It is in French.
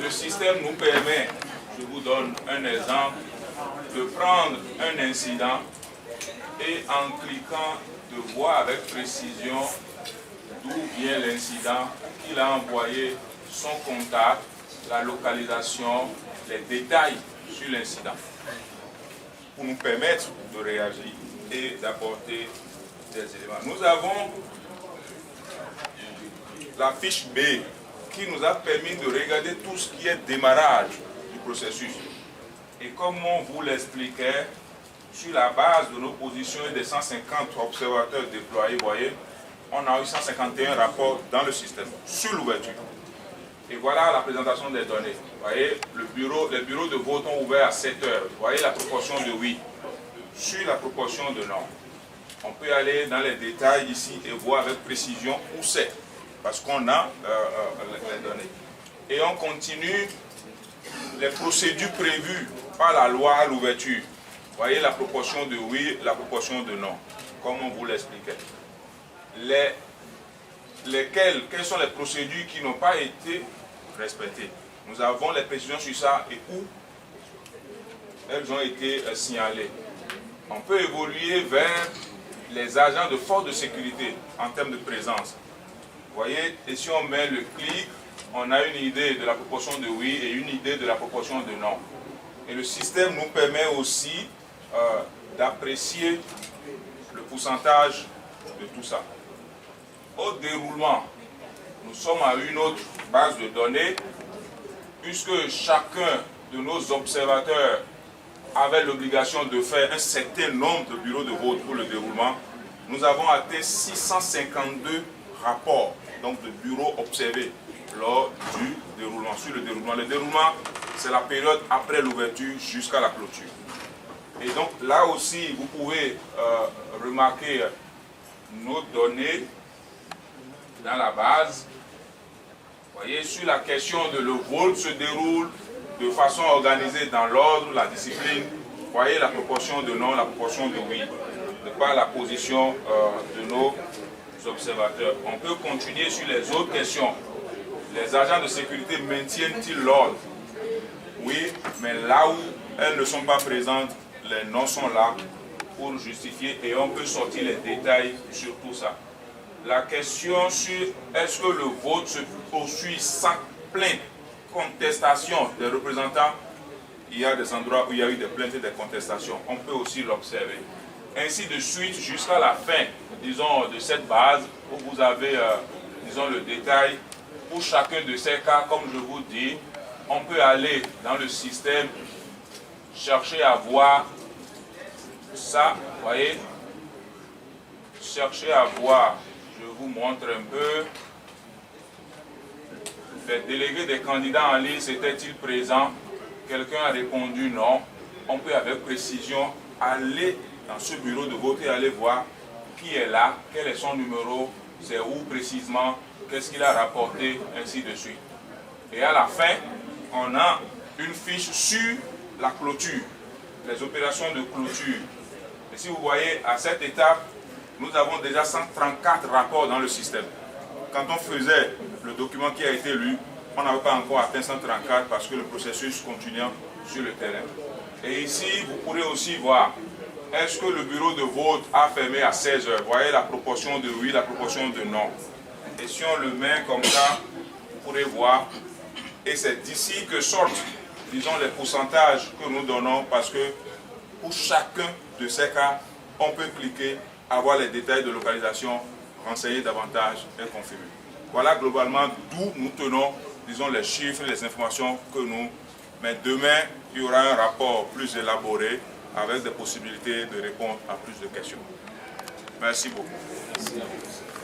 le système nous permet, je vous donne un exemple, de prendre un incident et en cliquant de voir avec précision d'où vient l'incident, qu'il a envoyé, son contact, la localisation, les détails sur l'incident, pour nous permettre de réagir et d'apporter des éléments. Nous avons la fiche B qui nous a permis de regarder tout ce qui est démarrage du processus. Et comme on vous l'expliquait, sur la base de nos positions et des 150 observateurs déployés, vous voyez, on a eu 151 rapports dans le système sur l'ouverture. Et voilà la présentation des données. Vous voyez, les bureaux de vote ont ouvert à 7 heures. Vous voyez la proportion de oui. Sur la proportion de non, on peut aller dans les détails ici et voir avec précision où c'est, parce qu'on a les données. Et on continue les procédures prévues par la loi à l'ouverture. Vous voyez la proportion de oui, la proportion de non, comme on vous l'expliquait. Quelles sont les procédures qui n'ont pas été respectées? Nous avons les précisions sur ça et où elles ont été signalées. On peut évoluer vers les agents de force de sécurité en termes de présence. Vous voyez, et si on met le clic, on a une idée de la proportion de oui et une idée de la proportion de non. Et le système nous permet aussi d'apprécier le pourcentage de tout ça. Au déroulement, nous sommes à une autre base de données, puisque chacun de nos observateurs avait l'obligation de faire un certain nombre de bureaux de vote pour le déroulement. Nous avons atteint 652 rapports, donc de bureaux observés lors du déroulement, sur le déroulement. Le déroulement, c'est la période après l'ouverture jusqu'à la clôture. Et donc là aussi, vous pouvez remarquer nos données dans la base. Vous voyez, sur la question de le vote se déroule de façon organisée dans l'ordre, la discipline. Vous voyez la proportion de non, la proportion de oui, de par la position de nos observateurs. On peut continuer sur les autres questions. Les agents de sécurité maintiennent-ils l'ordre? Oui, mais là où elles ne sont pas présentes, les noms sont là pour justifier et on peut sortir les détails sur tout ça. La question sur est-ce que le vote se poursuit sans plainte, contestation des représentants, il y a des endroits où il y a eu des plaintes et des contestations. On peut aussi l'observer. Ainsi de suite jusqu'à la fin, disons, de cette base où vous avez, disons, le détail. Pour chacun de ces cas, comme je vous dis, on peut aller dans le système, chercher à voir ça, vous voyez, chercher à voir, je vous montre un peu, les délégués des candidats en ligne, étaient-ils présents? Quelqu'un a répondu non. On peut avec précision aller dans ce bureau de vote et aller voir qui est là, quel est son numéro, c'est où précisément, qu'est-ce qu'il a rapporté, ainsi de suite. Et à la fin, on a une fiche sur la clôture, les opérations de clôture. Et si vous voyez, à cette étape, nous avons déjà 134 rapports dans le système. Quand on faisait le document qui a été lu, on n'avait pas encore atteint 134 parce que le processus continuait sur le terrain. Et ici, vous pourrez aussi voir, est-ce que le bureau de vote a fermé à 16 heures? Vous voyez la proportion de oui, la proportion de non. Et si on le met comme ça, vous pourrez voir. Et c'est d'ici que sortent, disons, les pourcentages que nous donnons parce que pour chacun de ces cas, on peut cliquer, avoir les détails de localisation, renseigner davantage et confirmer. Voilà globalement d'où nous tenons, disons, les chiffres, les informations que nous. Mais demain, il y aura un rapport plus élaboré avec des possibilités de répondre à plus de questions. Merci beaucoup. Merci à vous.